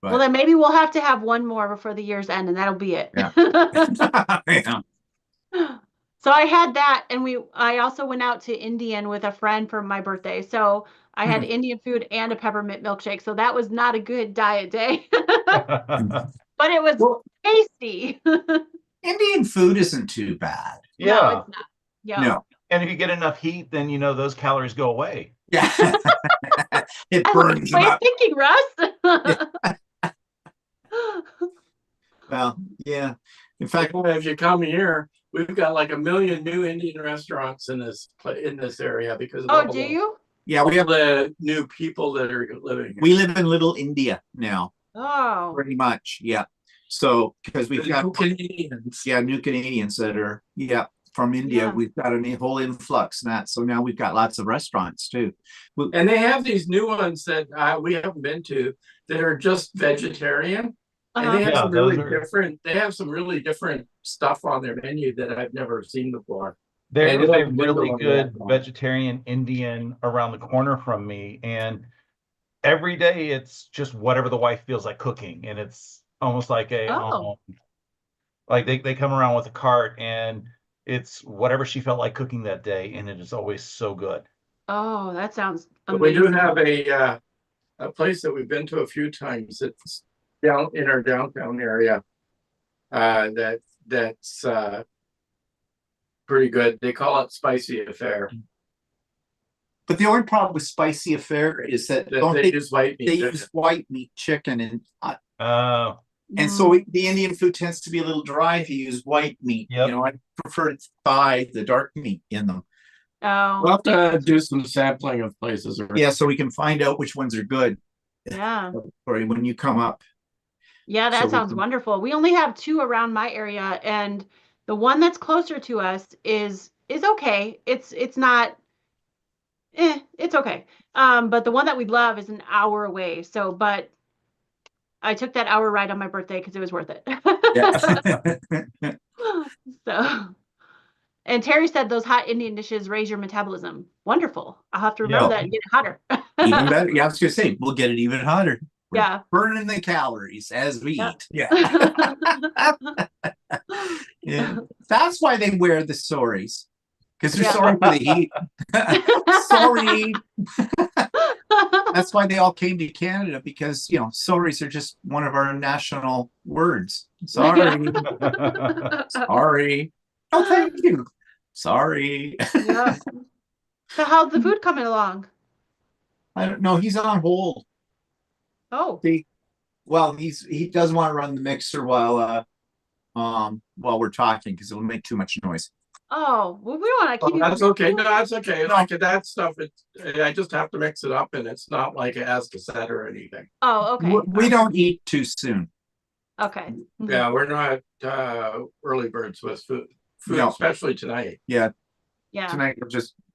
But... Well, then maybe we'll have to have one more before the year's end, and that'll be it. Yeah. So I had that, and I also went out to Indian with a friend for my birthday. So I had Indian food and a peppermint milkshake. So that was not a good diet day, but it was tasty. Indian food isn't too bad. Yeah. No, it's not. Yeah. No. And if you get enough heat, then those calories go away. Yeah. It burns them up. Thinking, Russ. Well, yeah. In fact, if you come here, we've got like 1 million new Indian restaurants in this area because of do you? Yeah, we have the new people that are living here. We live in Little India now. Oh. Pretty much, yeah. So because we've got new Canadians. Yeah, new Canadians that are from India. Yeah. We've got a whole influx in that. So now we've got lots of restaurants too. And they have these new ones that we haven't been to that are just vegetarian. And they have some different. They have some really different stuff on their menu that I've never seen before. There is a really good vegetarian Indian around the corner from me, and every day it's just whatever the wife feels like cooking, and it's almost like like they come around with a cart, and it's whatever she felt like cooking that day, and it is always so good. Oh, that sounds amazing. But we do have a place that we've been to a few times. It's down in our downtown area, That's pretty good. They call it spicy affair. But the only problem with spicy affair is that They use white meat. they use white meat chicken and so Mm. the Indian food tends to be a little dry if you use white meat. Yep. You know, I prefer thigh, the dark meat in them. Oh, We'll have to do some sampling of places. Yeah, so we can find out which ones are good yeah. for when you come up. Yeah, So that we sounds can- wonderful. We only have 2 around my area, and the one that's closer to us is okay. It's not it's okay. But the one that we love is an hour away. So, but I took that hour ride on my birthday because it was worth it. Yeah. So, and Terry said those hot Indian dishes raise your metabolism. Wonderful. I'll have to remember Yeah. that and get it hotter. Even better. Yeah, I was gonna say we'll get it even hotter. We're Yeah. burning the calories as we Yeah. eat. Yeah. Yeah. That's why they wear the sorries. Because they're Yeah. sorry for the heat. Sorry. That's why they all came to Canada, because sorries are just one of our national words. Sorry. Sorry. Oh, thank you. Sorry. Yeah. So how's the food coming along? I don't know. He's on hold. Oh, Well, he doesn't want to run the mixer while we're talking because it'll make too much noise. well, we want to keep you. That's okay. No, that's okay. Like that stuff, I just have to mix it up, and it's not like it has to set or anything. Oh, okay. We don't eat too soon. Okay. Mhm. Yeah, we're not early birds with food, No. especially tonight. Yeah, Yeah. tonight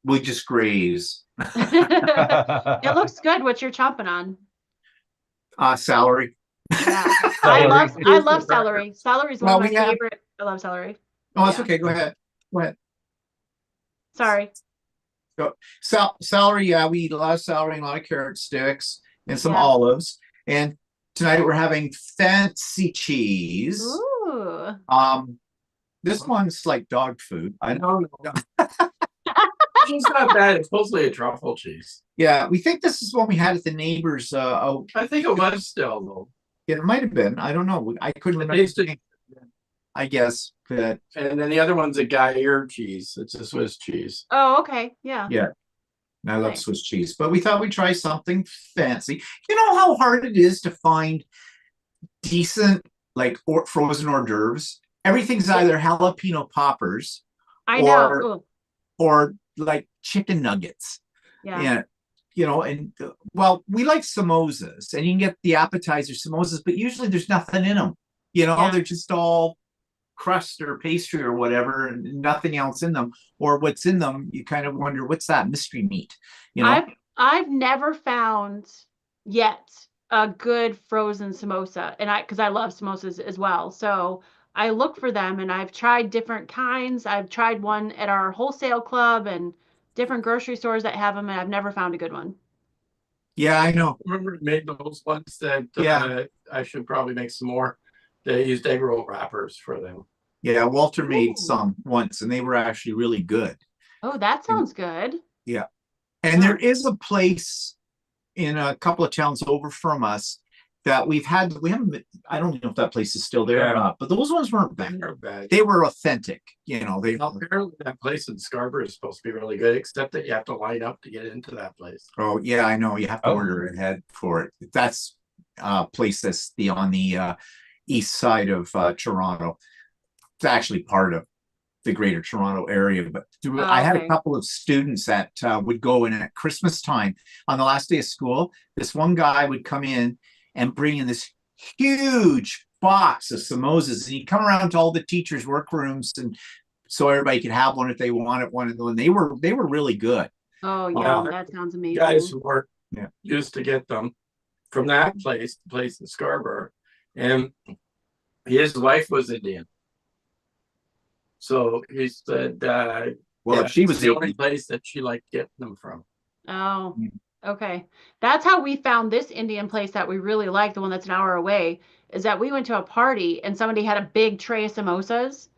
we just graze. It looks good what you're chomping on. Celery. Yeah. Celery. I love celery. Celery is one of Well, my favorite. I love celery. Oh, that's Yeah. okay. Go ahead. Sorry. Celery. Yeah, we eat a lot of celery and a lot of carrot sticks and some Yeah. olives. And tonight we're having fancy cheese. Ooh. This one's like dog food. I know. No. It's not bad. It's mostly a truffle cheese. Yeah, we think this is one we had at the neighbors. I think it was still though. It might have been. I don't know. I couldn't It remember. tasted- I guess, but And then the other one's a Gruyere cheese. It's a Swiss cheese. Oh, okay. Yeah. yeah, I love Nice. Swiss cheese. But we thought we'd try something fancy. You know how hard it is to find decent frozen hors d'oeuvres? Everything's either jalapeno poppers I know. Or- Ooh, or like chicken nuggets. yeah. And well, we like samosas, and you can get the appetizer samosas, but usually there's nothing in them. Yeah. They're just all crust or pastry or whatever, and nothing else in them. Or what's in them, you kind of wonder, what's that mystery meat? I've never found yet a good frozen samosa, and because I love samosas as well. So I look for them, and I've tried different kinds. I've tried one at our wholesale club and different grocery stores that have them, and I've never found a good one. Yeah, I know. Remember made those ones that Yeah. I should probably make some more. They used egg roll wrappers for them. Yeah, Walter made Ooh. some once, and they were actually really good. Oh, that sounds good. And there is a place in a couple of towns over from us that we haven't, I don't know if that place is still there or Yeah. not, but those ones weren't bad. They're bad. They were authentic, they Well, apparently that place in Scarborough is supposed to be really good, except that you have to line up to get into that place. Oh yeah, I know. You have to Oh. order ahead for it. That's a place that's on the east side of Toronto. It's actually part of the greater Toronto area. But I had okay. a couple of students that would go in at Christmas time on the last day of school. This one guy would come in and bring in this huge box of samosas, and he'd come around to all the teachers' workrooms, and so everybody could have one if they wanted one. And they were really good. Oh, yeah, Yeah. that sounds amazing. Guys who work Yeah. used to get them from that place, the place in Scarborough, and his wife was Indian. So he said, Well, yeah, she was it's the only Indian. place that she liked getting them from. Oh, Mm. okay. That's how we found this Indian place that we really like, the one that's an hour away, is that we went to a party and somebody had a big tray of samosas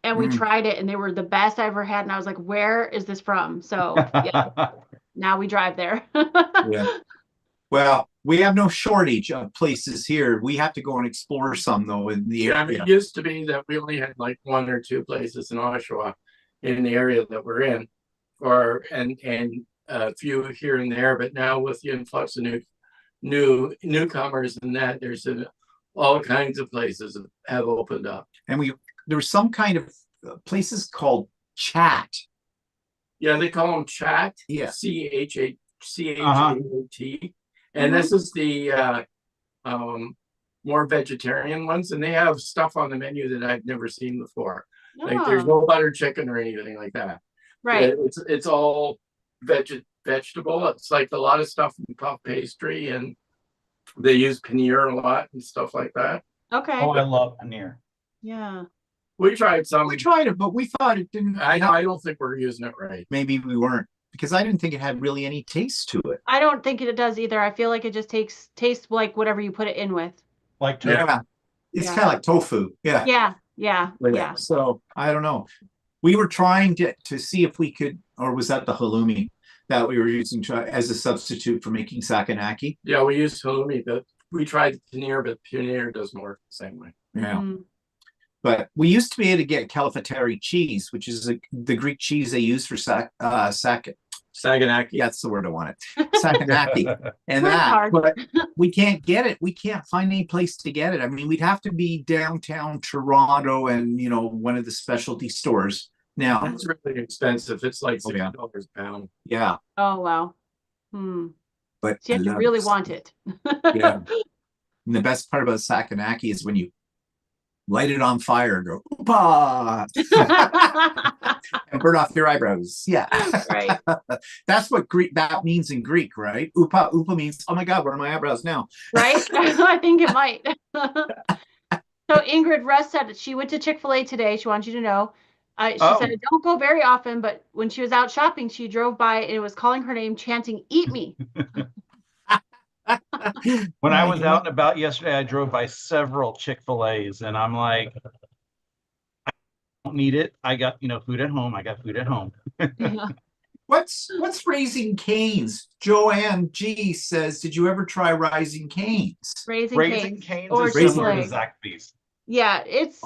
and we Mm. tried it and they were the best I ever had. And I was like, where is this from? So yeah, now we drive there. Yeah. Well, we have no shortage of places here. We have to go and explore some though in the Yeah, area. it used to be that we only had like 1 or 2 places in Oshawa in the area that we're in, and a few here and there. But now with the influx of newcomers and that, there's all kinds of places that have opened up. And there was some kind of places called Chat. Yeah, they call them Chat. Yeah. CHAT. And this is the more vegetarian ones, and they have stuff on the menu that I've never seen before. Like there's no butter chicken or anything like that. Right. It's all vegetable. It's like a lot of stuff in puff pastry, and they use paneer a lot and stuff like that. Okay. Oh, I love paneer. Yeah. We tried some. We tried it, but we thought it didn't. I don't think we're using it right. Maybe we weren't, because I didn't think it had really any taste to it. I don't think it does either. I feel like it just tastes like whatever you put it in with. Like tofu. Yeah. It's kind of like tofu. Yeah. Yeah. So I don't know. We were trying to see if we could, or was that the halloumi that we were using as a substitute for making sakanaki? Yeah, we used halloumi, but we tried paneer, but paneer doesn't work the same way. Yeah. Mm. But we used to be able to get calafateri cheese, which is the Greek cheese they use for sakanaki. Saganaki. That's the word I wanted. Sakanaki. And That's that, hard. but we can't get it. We can't find any place to get it. I mean, we'd have to be downtown Toronto and, one of the specialty stores. Now, That's really expensive. It's like Oh, yeah. $60 a pound. yeah. Oh wow. But So you have to really want it. Yeah. And the best part about Sakanaki is when you light it on fire and go, oopa, and burn off your eyebrows. Yeah. Right. That's what that means in Greek, right? Oopa means, oh my God, where are my eyebrows now? Right? I think it might. So Ingrid Russ said that she went to Chick-fil-A today. She wants you to know. She said, I don't go very often, but when she was out shopping, she drove by and it was calling her name, chanting, "Eat me." When I was out and about yesterday, I drove by several Chick-fil-A's and I'm like, I don't need it. I got, food at home. I got food at home. Yeah. What's Raising Cane's? Joanne G says, did you ever try Raising Cane's? Raising Cane's or is similar to Chick-fil-A. Zaxby's. Yeah, it's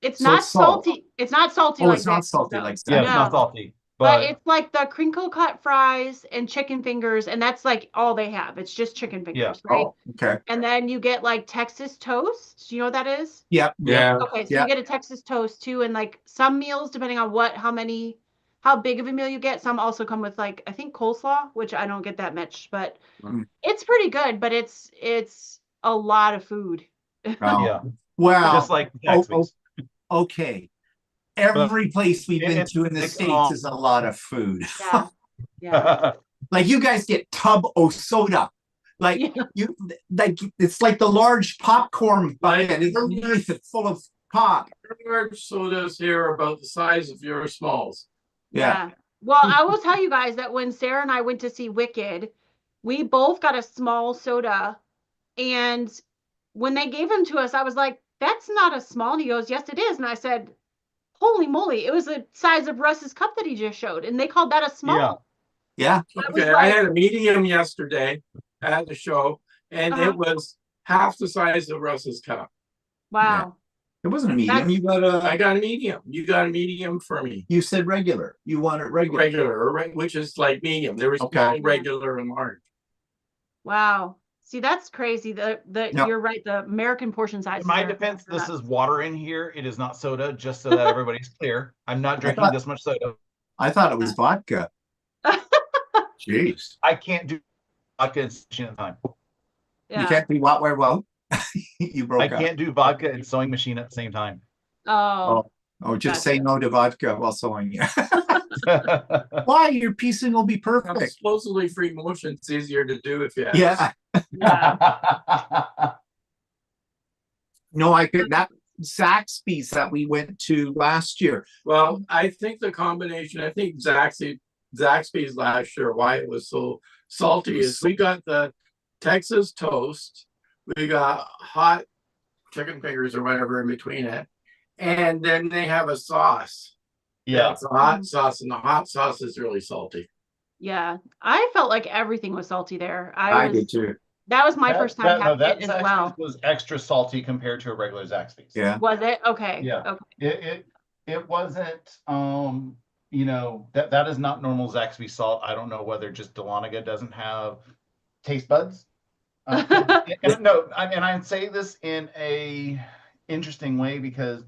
it's So not it's salt. salty. It's not salty Oh, like it's not that. salty No. like Yeah, that. it's not No. salty. But it's like the crinkle cut fries and chicken fingers, and that's like all they have. It's just chicken fingers, right? Oh, okay. And then you get like Texas toast. Do you know what that is? Yep. Yeah. Okay, so Yeah. you get a Texas toast too, and like some meals, depending on how big of a meal you get, some also come with like I think coleslaw, which I don't get that much, but it's pretty good. But it's a lot of food. Oh. Yeah. Wow. Just like Zaxby's. Okay. Every place we've been to in the States is a lot of food. Yeah, yeah. Like you guys get tub o soda. Like it's like the large popcorn bucket. It's full of pop. Large sodas here are about the size of your smalls. Yeah. Well, I will tell you guys that when Sarah and I went to see Wicked, we both got a small soda, and when they gave them to us, I was like, "That's not a small." And he goes, "Yes, it is." And I said, "Holy moly, it was the size of Russ's cup that he just showed." And they called that a small. Yeah. Okay, I had a medium yesterday at the show, and it was half the size of Russ's cup. Wow. It wasn't a medium. I got a medium. You got a medium for me. You said regular. You want it regular. Regular, which is like medium. There was small, regular, and large. Wow. See, that's crazy. You're right. The American portion size. In my defense, this is water in here. It is not soda, just so that everybody's clear. I'm not drinking this much soda. I thought it was vodka. Jeez. I can't do vodka and sewing machine at the time. Yeah. You can't do what, where, well? You broke up. I can't do vodka and sewing machine at the same time. Oh. Just say no to vodka while sewing. Why? Your piecing will be perfect. Supposedly free motion. It's easier to do if you have. Yeah. No, I could. That Zaxby's that we went to last year. Well, I think the combination, I think Zaxby's last year, why it was so salty is we got the Texas toast, we got hot chicken fingers or whatever in between it, and then they have a sauce. Yeah. It's a hot sauce, and the hot sauce is really salty. Yeah, I felt like everything was salty there. I did too. That was my first time having it as well. Was extra salty compared to a regular Zaxby's. Yeah. Was it? Okay. Yeah. Okay. It wasn't you know, that is not normal Zaxby salt. I don't know whether just Dahlonega doesn't have taste buds. And no, and I say this in a interesting way because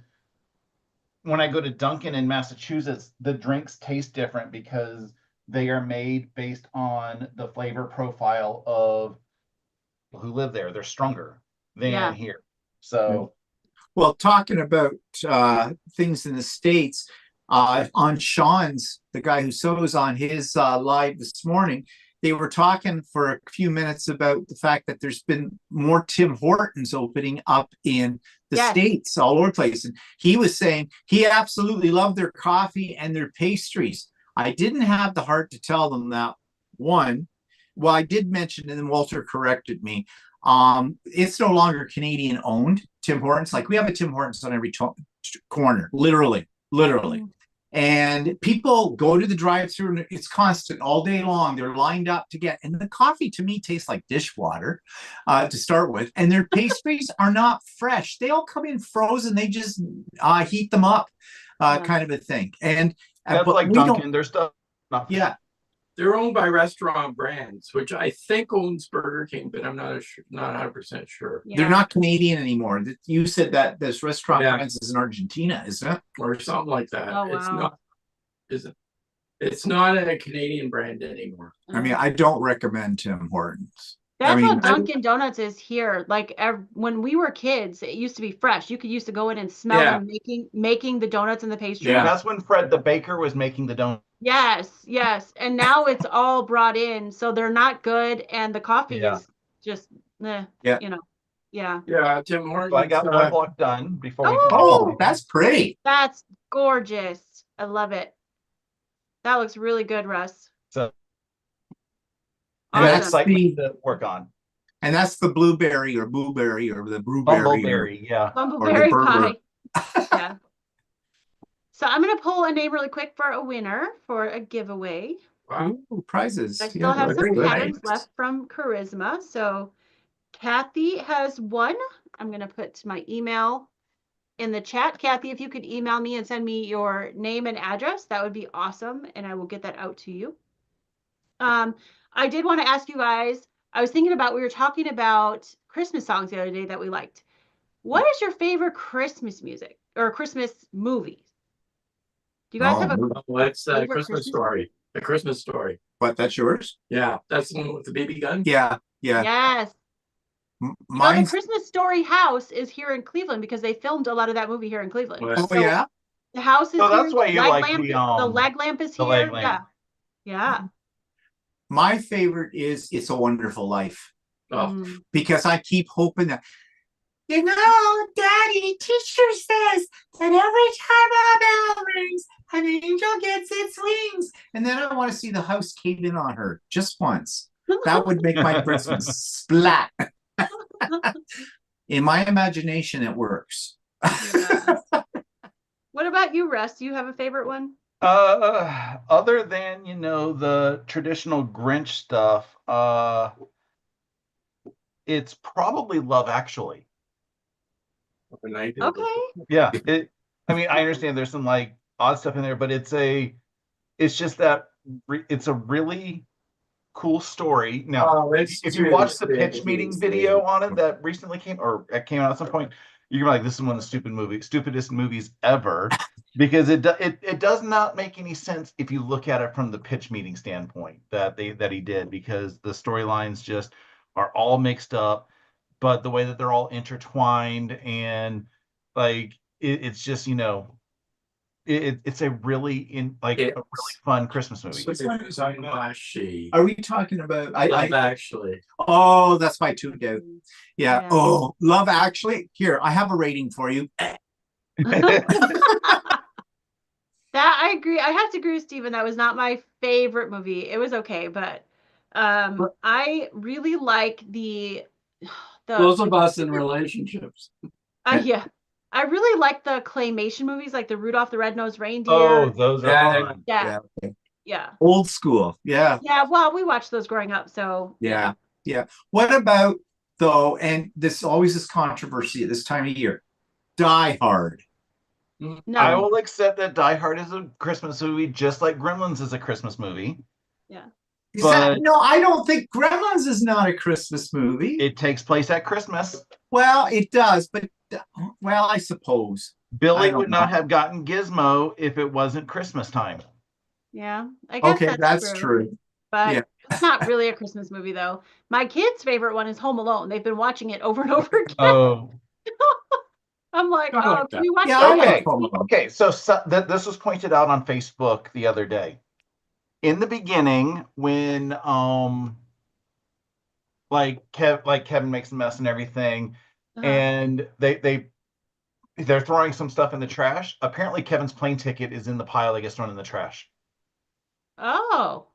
when I go to Dunkin' in Massachusetts, the drinks taste different because they are made based on the flavor profile of who live there. They're stronger than here. So, well, talking about things in the States, on Sean's, the guy who sews on his live this morning, they were talking for a few minutes about the fact that there's been more Tim Hortons opening up in the States all over the place. And he was saying he absolutely loved their coffee and their pastries. I didn't have the heart to tell them that one. Well, I did mention, and then Walter corrected me. It's no longer Canadian owned, Tim Hortons. Like we have a Tim Hortons on every corner, literally. And people go to the drive-through and it's constant all day long. They're lined up to get, and the coffee to me tastes like dishwater to start with. And their pastries are not fresh. They all come in frozen. They just heat them up, kind of a thing. And that's like Dunkin'. Their stuff. Yeah. They're owned by Restaurant Brands, which I think owns Burger King, but I'm not 100% sure. Yeah. They're not Canadian anymore. You said that this Restaurant Brands is in Argentina, isn't it? Or something like that. Oh, wow. It's not, it's not a Canadian brand anymore. I mean, I don't recommend Tim Hortons. That's how Dunkin' Donuts is here. Like when we were kids, it used to be fresh. You could used to go in and smell them making the donuts and the pastry. Yeah, that's when Fred the baker was making the donuts. Yes. And now it's all brought in, so they're not good, and the coffee is just, you know, Yeah, Tim Hortons. So I got one block done before we. Oh, that's pretty. That's gorgeous. I love it. That looks really good, Russ. So. And that's exciting to work on. And that's the blueberry or blueberry or the brewberry. Bumbleberry, Bumbleberry pie. Yeah. So I'm going to pull a name really quick for a winner for a giveaway. Wow, prizes. I still have some patterns left from Charisma. So Kathy has one. I'm going to put my email in the chat. Kathy, if you could email me and send me your name and address, that would be awesome. And I will get that out to you. I did want to ask you guys, I was thinking about, we were talking about Christmas songs the other day that we liked. What is your favorite Christmas music or Christmas movies? Do you guys have It's a Christmas Story. A Christmas Story. What, that's yours? Yeah, that's the one with the BB gun? Yeah. Yes. The Christmas Story house is here in Cleveland because they filmed a lot of that movie here in Cleveland. Oh, so yeah? The house is here. That's why you like the leg lamp is here. Yeah. My favorite is It's a Wonderful Life. Because I keep hoping that, you know, Daddy, teacher says that every time a bell rings, an angel gets its wings. And then I want to see the house cave in on her just once. That would make my Christmas splat. In my imagination, it works. What about you, Russ? Do you have a favorite one? Other than, you know, the traditional Grinch stuff, it's probably Love Actually. Okay. Yeah. I mean, I understand there's some like odd stuff in there, but it's just that it's a really cool story. Now, if you watch the pitch meeting video on it that recently came out at some point, you're like, this is one of the stupidest movies ever, because it does not make any sense if you look at it from the pitch meeting standpoint that he did, because the storylines just are all mixed up, but the way that they're all intertwined and like it's just, you know, it's a really fun Christmas movie. Are we talking about Love Actually? Oh, that's my two doubt. Yeah. Oh, Love Actually. Here, I have a rating for you. That I agree. I have to agree with Stephen. That was not my favorite movie. It was okay, but I really like the Those of us in relationships. Yeah. I really like the claymation movies, like the Rudolph the Red-Nosed Reindeer. Oh, those are fun. Yeah. Yeah. Old school. Yeah. Yeah. Well, we watched those growing up. So Yeah. Yeah. What about though, and this always is controversy at this time of year, Die Hard. I No. will accept that Die Hard is a Christmas movie, just like Gremlins is a Christmas movie. Yeah. But No, I don't think Gremlins is not a Christmas movie. it takes place at Christmas. Well, it does, but well, I suppose. Billy don't would not know. have gotten Gizmo if it wasn't Christmas time. Yeah. I guess Okay, that's true. But Yeah. it's not really a Christmas movie, though. My kids' favorite one is Home Alone. They've been watching it over and over again. Oh, I'm like, I like oh, that. can we watch Yeah, that? I like okay. Home Alone. Okay, so this was pointed out on Facebook the other day. In the beginning, when like Kevin makes a mess and everything, Uh-huh. and they're throwing some stuff in the trash. Apparently, Kevin's plane ticket is in the pile that gets thrown in the trash. Oh,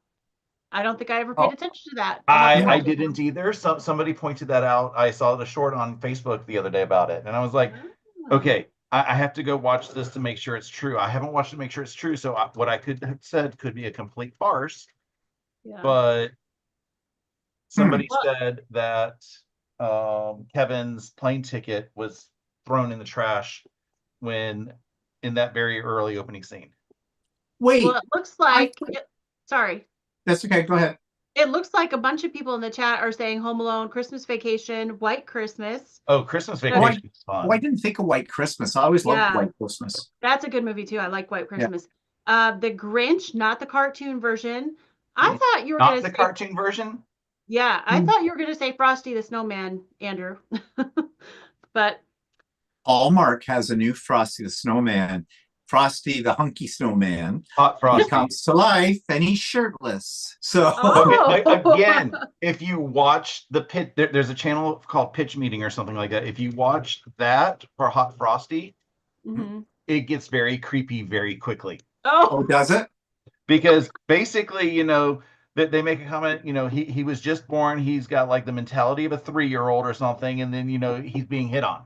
I don't think I ever paid Oh. attention to that. I didn't either. Somebody pointed that out. I saw the short on Facebook the other day about it, and I was like, Oh. okay, I have to go watch this to make sure it's true. I haven't watched it to make sure it's true. So what I could have said could be a complete farce, Yeah. but somebody Well- said that Kevin's plane ticket was thrown in the trash when in that very early opening scene. Wait, Well, it looks like, sorry. that's okay. Go ahead. It looks like a bunch of people in the chat are saying Home Alone, Christmas Vacation, White Christmas. Oh, Christmas Oh, Vacation is fun. Oh, I didn't think of White Christmas. I always loved Yeah. White Christmas. That's a good movie too. I like White Christmas. The Grinch, not the cartoon version. I thought you were Not gonna the say, cartoon version. yeah, I thought you were gonna say Frosty the Snowman, Andrew. But Hallmark has a new Frosty the Snowman. Frosty the Hunky Snowman. Hot He Frosty. comes to life and he's shirtless. So Okay, Oh. again, if you watch the pit, there's a channel called Pitch Meeting or something like that. If you watch that for Hot Frosty, Mhm. it gets very creepy very quickly. oh, does it? Because basically, that they make a comment, he was just born, he's got like the mentality of a 3-year-old or something, and then he's being hit on.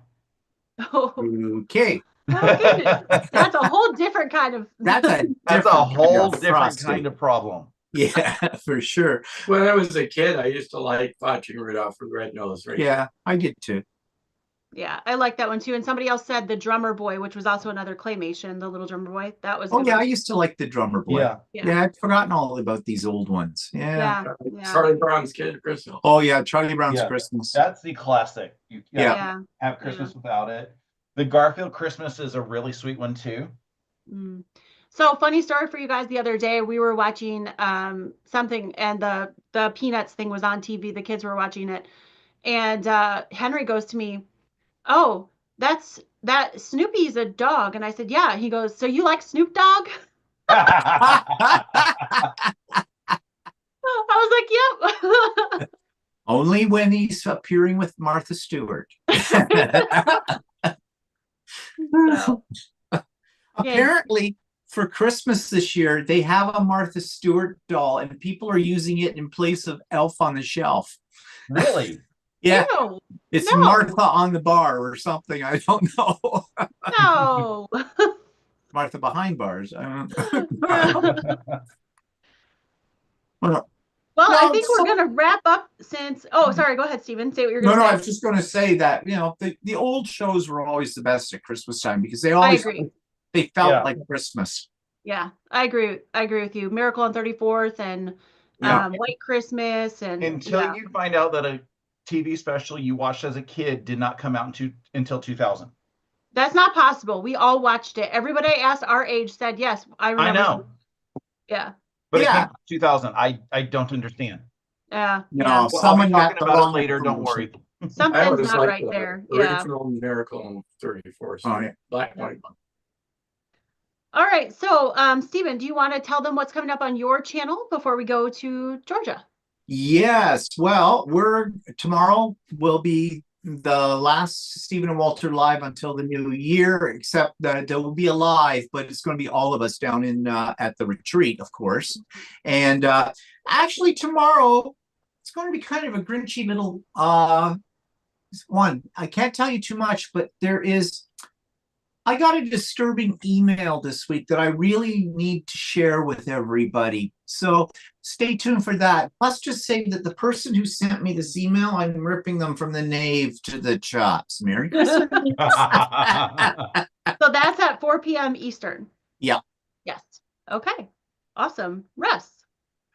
Oh, Okay. my goodness. That's a whole different kind of. That's a That's a different kind whole of different Frosty. kind of problem. Yeah, for sure. When I was a kid, I used to like watching Rudolph the Red-Nosed Reindeer. Yeah, I did too. Yeah, I like that one too. And somebody else said the Drummer Boy, which was also another claymation, the little drummer boy. That was. a Oh good yeah, I one. used to like the Drummer Boy. Yeah. Yeah, I'd forgotten all about these old ones. Yeah. Yeah. Charlie Brown's Kid Christmas. Oh yeah, Charlie Brown's Yeah. Christmas. That's the classic. You Yeah. can't have Christmas without it. The Garfield Christmas is a really sweet one too. Mm. So funny story for you guys. The other day we were watching something, and the Peanuts thing was on TV. The kids were watching it, and Henry goes to me, "Oh, that Snoopy's a dog." And I said, "Yeah." He goes, "So you like Snoop Dogg?" I was like, "Yep." Only when he's appearing with Martha Stewart. So, Apparently, for Christmas this year, they have a Martha Stewart doll, and people are using it in place of Elf on the Shelf. Really? Yeah, ew, it's no. Martha on the bar or something. I don't know. no. Martha behind bars. I don't know. Well, Well, No, I think so- we're gonna wrap up since. Oh, sorry. Go ahead, Stephen. Say what you're no, gonna no, say. I was just going to say that, the old shows were always the best at Christmas time because they I always agree. they felt Yeah. like Christmas. Yeah, I agree. I agree with you. Miracle on 34th and Yeah. White Christmas and Until you find out that a TV special you watched as a kid did not come out until 2000. That's not possible. We all watched it. Everybody I asked our age said yes. I remember. I know, Yeah. but it Yeah. came out 2000. I don't understand. Yeah. No, yeah. Well, someone I'll be got talking the about wrong it later. Don't worry. information. I Something's always not liked right the there. Yeah. original Miracle on 34th. Oh, yeah. Black and white. All right. So, Stephen, do you want to tell them what's coming up on your channel before we go to Georgia? Yes. Well, tomorrow will be the last Stephen and Walter live until the new year, except that there will be a live, but it's going to be all of us down in at the retreat, of course. And actually tomorrow it's going to be kind of a grinchy little one. I can't tell you too much, but there is I got a disturbing email this week that I really need to share with everybody. So stay tuned for that. Let's just say that the person who sent me this email, I'm ripping them from the nave to the chops. Merry Christmas. So that's at 4 p.m. Eastern. Yeah. Yes. Okay. Awesome. Russ,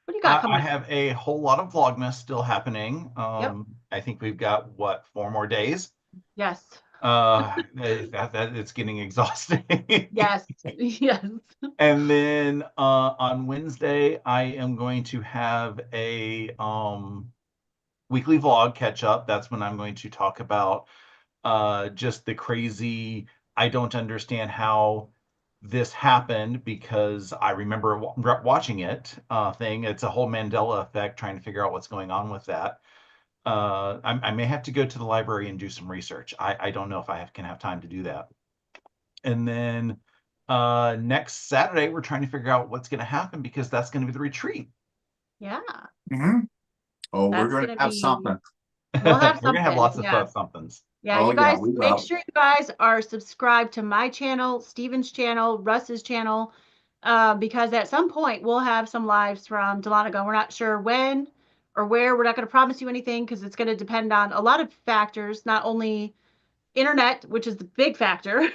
what do you got coming I up? have a whole lot of Vlogmas still happening. I think we've got, what, 4 more days? Yes. It's getting exhausting. Yes. Yes. And then on Wednesday, I am going to have a weekly vlog catch up. That's when I'm going to talk about just the crazy, I don't understand how this happened, because I remember watching it thing. It's a whole Mandela effect, trying to figure out what's going on with that. I may have to go to the library and do some research. I don't know if I can have time to do that. And then next Saturday, we're trying to figure out what's going to happen, because that's going to be the retreat. Yeah. Oh, we're That's going to gonna have be- something. We'll have We're going to have something, lots of yeah. somethings. Yeah, Oh, you guys we make will. sure you guys are subscribed to my channel, Steven's channel, Russ's channel, because at some point we'll have some lives from Dahlonega. We're not sure when or where. We're not going to promise you anything because it's going to depend on a lot of factors, not only internet, which is the big factor,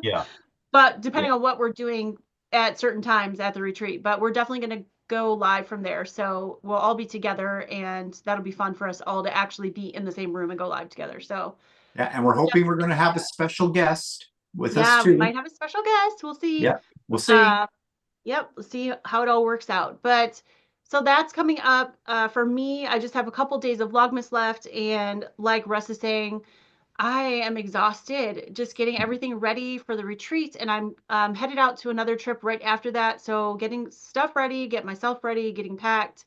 Yeah. but depending on what we're doing at certain times at the retreat. But we're definitely going to go live from there. So we'll all be together, and that'll be fun for us all to actually be in the same room and go live together. So Yeah, and we're hoping we're going to have a special guest with us yeah, too. we might have a special guest. We'll see. Yeah, we'll see. Yep, we'll see how it all works out. But so that's coming up. For me, I just have a couple days of Vlogmas left, and like Russ is saying, I am exhausted just getting everything ready for the retreat, and I'm headed out to another trip right after that. So getting stuff ready, get myself ready, getting packed,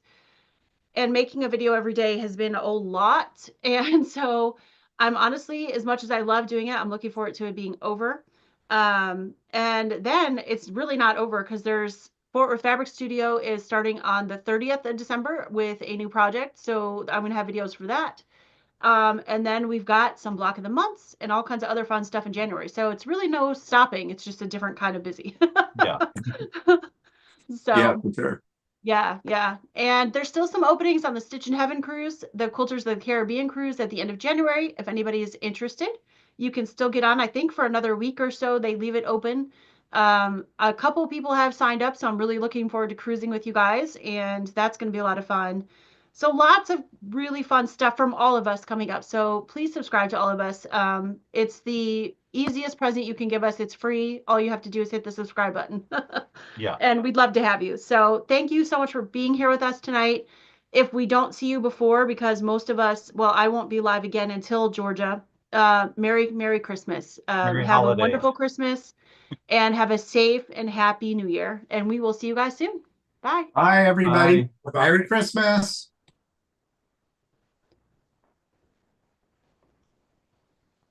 and making a video every day has been a lot. And so I'm honestly, as much as I love doing it, I'm looking forward to it being over. And then it's really not over, because there's Fort Worth Fabric Studio is starting on the 30th of December with a new project. So I'm going to have videos for that. And then we've got some block of the months and all kinds of other fun stuff in January. So it's really no stopping. It's just a different kind of busy. Yeah. So Yeah, for sure. yeah. And there's still some openings on the Stitch in Heaven cruise, the Quilters of the Caribbean cruise at the end of January. If anybody is interested, you can still get on. I think for another week or so, they leave it open. A couple people have signed up, so I'm really looking forward to cruising with you guys, and that's going to be a lot of fun. So lots of really fun stuff from all of us coming up. So please subscribe to all of us. It's the easiest present you can give us. It's free. All you have to do is hit the subscribe button. Yeah. And we'd love to have you. So thank you so much for being here with us tonight. If we don't see you before, because most of us, well, I won't be live again until Georgia. Merry Christmas. Merry Have a holidays. wonderful Christmas, and have a safe and happy New Year. And we will see you guys soon. Bye. Bye, everybody. Bye. Merry Christmas.